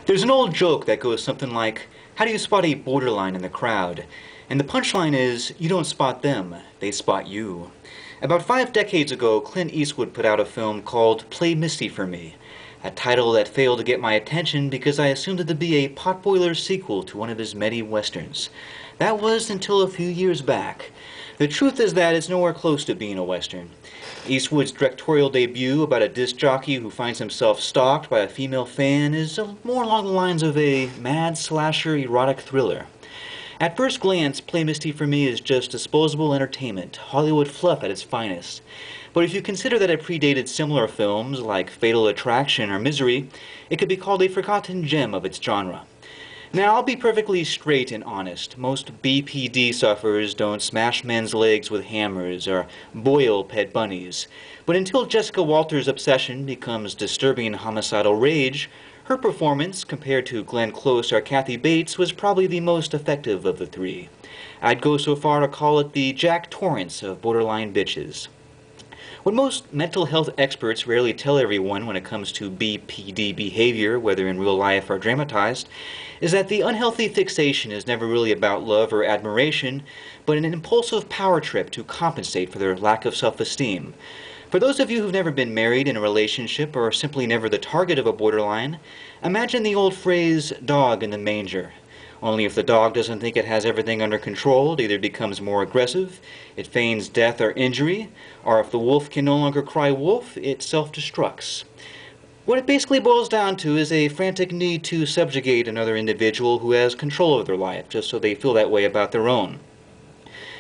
There's an old joke that goes something like, how do you spot a borderline in the crowd? And the punchline is, you don't spot them, they spot you. About 5 decades ago, Clint Eastwood put out a film called Play Misty For Me, a title that failed to get my attention because I assumed it to be a potboiler sequel to one of his many westerns. That was until a few years back. The truth is that it's nowhere close to being a western. Eastwood's directorial debut about a disc jockey who finds himself stalked by a female fan is more along the lines of a mad slasher erotic thriller. At first glance, Play Misty For Me is just disposable entertainment, Hollywood fluff at its finest. But if you consider that it predated similar films like Fatal Attraction or Misery, it could be called a forgotten gem of its genre. Now, I'll be perfectly straight and honest. Most BPD sufferers don't smash men's legs with hammers or boil pet bunnies. But until Jessica Walter's obsession becomes disturbing homicidal rage, her performance, compared to Glenn Close or Kathy Bates, was probably the most effective of the three. I'd go so far to call it the Jack Torrance of borderline bitches. What most mental health experts rarely tell everyone when it comes to BPD behavior, whether in real life or dramatized, is that the unhealthy fixation is never really about love or admiration, but an impulsive power trip to compensate for their lack of self-esteem. For those of you who've never been married in a relationship or simply never the target of a borderline, imagine the old phrase, dog in the manger. Only if the dog doesn't think it has everything under control, it either becomes more aggressive, it feigns death or injury, or if the wolf can no longer cry wolf, it self-destructs. What it basically boils down to is a frantic need to subjugate another individual who has control of their life, just so they feel that way about their own.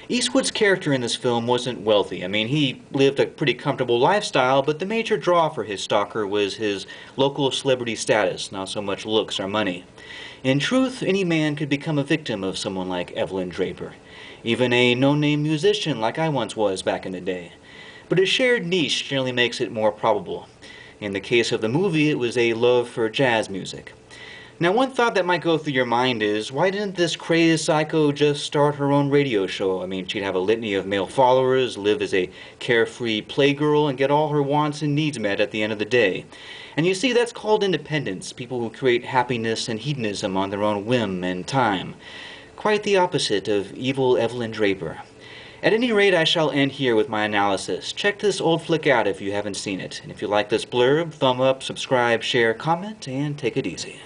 Eastwood's character in this film wasn't wealthy. I mean, he lived a pretty comfortable lifestyle, but the major draw for his stalker was his local celebrity status, not so much looks or money. In truth, any man could become a victim of someone like Evelyn Draper, even a no-name musician like I once was back in the day. But a shared niche generally makes it more probable. In the case of the movie, it was a love for jazz music. Now, one thought that might go through your mind is, why didn't this crazed psycho just start her own radio show? I mean, she'd have a litany of male followers, live as a carefree playgirl, and get all her wants and needs met at the end of the day. And you see, that's called independence, people who create happiness and hedonism on their own whim and time. Quite the opposite of evil Evelyn Draper. At any rate, I shall end here with my analysis. Check this old flick out if you haven't seen it. And if you like this blurb, thumb up, subscribe, share, comment, and take it easy.